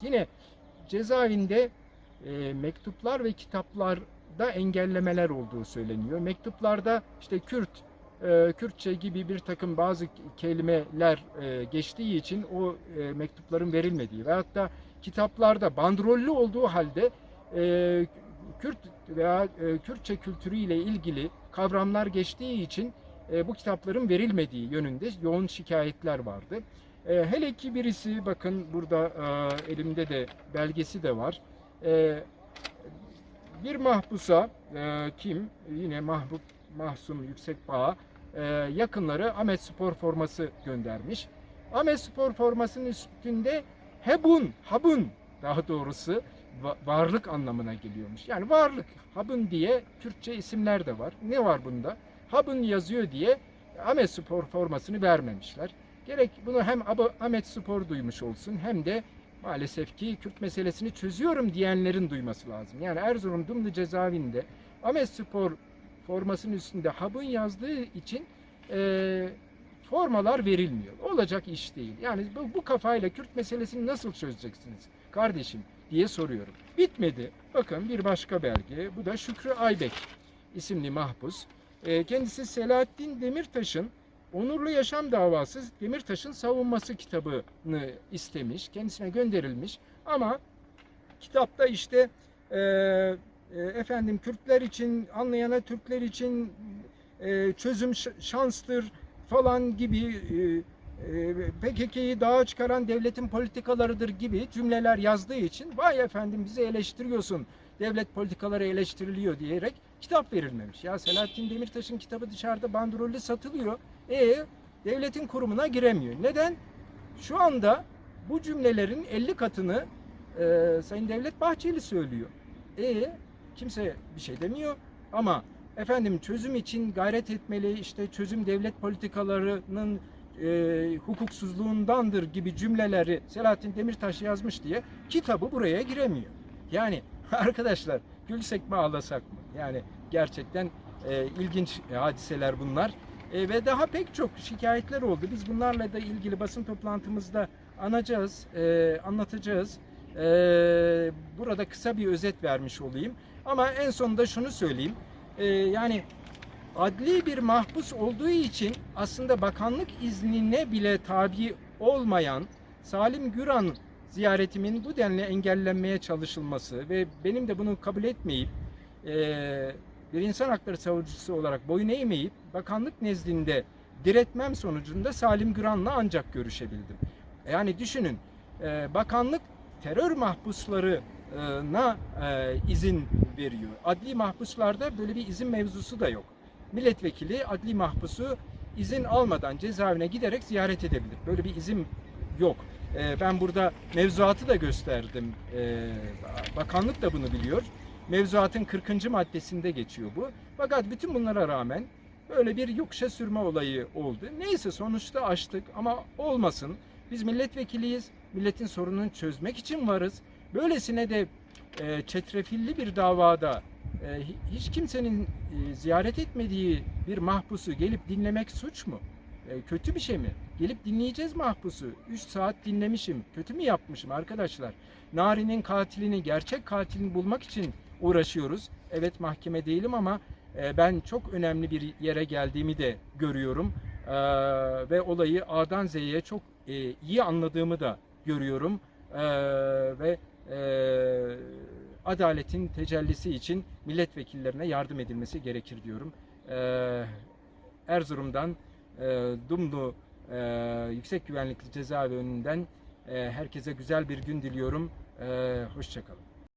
Yine cezaevinde mektuplar ve kitaplarda engellemeler olduğu söyleniyor. Mektuplarda işte Kürtçe gibi bir takım bazı kelimeler geçtiği için o mektupların verilmediği ve hatta kitaplarda bandrollü olduğu halde Kürt veya Kürtçe kültürüyle ilgili kavramlar geçtiği için bu kitapların verilmediği yönünde yoğun şikayetler vardı. Hele ki birisi, bakın burada elimde de belgesi de var. Bir mahpusa kim? Yine Mahsum Yüksekbağ'a yakınları Ahmetspor forması göndermiş. Ahmetspor formasının üstünde Habun daha doğrusu varlık anlamına geliyormuş. Yani varlık, Habun diye Kürtçe isimler de var. Ne var bunda? Habun yazıyor diye Ahmetspor formasını vermemişler. Gerek bunu hem Ahmetspor duymuş olsun hem de maalesef ki Kürt meselesini çözüyorum diyenlerin duyması lazım. Yani Erzurum Dumlu cezaevinde Ahmetspor formasının üstünde Habun yazdığı için formalar verilmiyor. Olacak iş değil. Yani bu kafayla Kürt meselesini nasıl çözeceksiniz kardeşim diye soruyorum. Bitmedi. Bakın bir başka belge. Bu da Şükrü Aybek isimli mahpus. Kendisi Selahattin Demirtaş'ın Onurlu Yaşam Davası Demirtaş'ın savunması kitabını istemiş. Kendisine gönderilmiş. Ama kitapta işte efendim Kürtler için, anlayana Türkler için çözüm şanstır falan gibi PKK'yı dağa çıkaran devletin politikalarıdır gibi cümleler yazdığı için vay efendim bizi eleştiriyorsun, devlet politikaları eleştiriliyor diyerek kitap verilmemiş. Ya Selahattin Demirtaş'ın kitabı dışarıda bandrollü satılıyor. Devletin kurumuna giremiyor. Neden? Şu anda bu cümlelerin 50 katını Sayın Devlet Bahçeli söylüyor. Kimse bir şey demiyor ama efendim çözüm için gayret etmeli, işte çözüm devlet politikalarının hukuksuzluğundandır gibi cümleleri Selahattin Demirtaş yazmış diye kitabı buraya giremiyor. Yani arkadaşlar gülsek mi ağlasak mı? Yani gerçekten ilginç hadiseler bunlar. Ve daha pek çok şikayetler oldu. Biz bunlarla da ilgili basın toplantımızda anlatacağız. Burada kısa bir özet vermiş olayım. Ama en sonunda şunu söyleyeyim. Yani adli bir mahpus olduğu için aslında bakanlık iznine bile tabi olmayan Salim Güran ziyaretimin bu denli engellenmeye çalışılması ve benim de bunu kabul etmeyip bir insan hakları savunucusu olarak boyun eğmeyip bakanlık nezdinde diretmem sonucunda Salim Güran'la ancak görüşebildim. Yani düşünün, bakanlık terör mahpuslarına izin veriyor. Adli mahpuslarda böyle bir izin mevzusu da yok. Milletvekili adli mahpusu izin almadan cezaevine giderek ziyaret edebilir. Böyle bir izin yok. Ben burada mevzuatı da gösterdim. Bakanlık da bunu biliyor. Mevzuatın 40. maddesinde geçiyor bu. Fakat bütün bunlara rağmen böyle bir yokuşa sürme olayı oldu. Neyse sonuçta açtık ama olmasın. Biz milletvekiliyiz. Milletin sorununu çözmek için varız. Böylesine de çetrefilli bir davada hiç kimsenin ziyaret etmediği bir mahpusu gelip dinlemek suç mu? Kötü bir şey mi? Gelip dinleyeceğiz mahpusu. 3 saat dinlemişim. Kötü mü yapmışım arkadaşlar? Nari'nin katilini, gerçek katilini bulmak için uğraşıyoruz. Evet, mahkeme değilim ama ben çok önemli bir yere geldiğimi de görüyorum. Ve olayı A'dan Z'ye çok iyi anladığımı da görüyorum. Ve adaletin tecellisi için milletvekillerine yardım edilmesi gerekir diyorum. Erzurum'dan Dumlu Yüksek Güvenlikli Cezaevi önünden herkese güzel bir gün diliyorum. Hoşça kalın.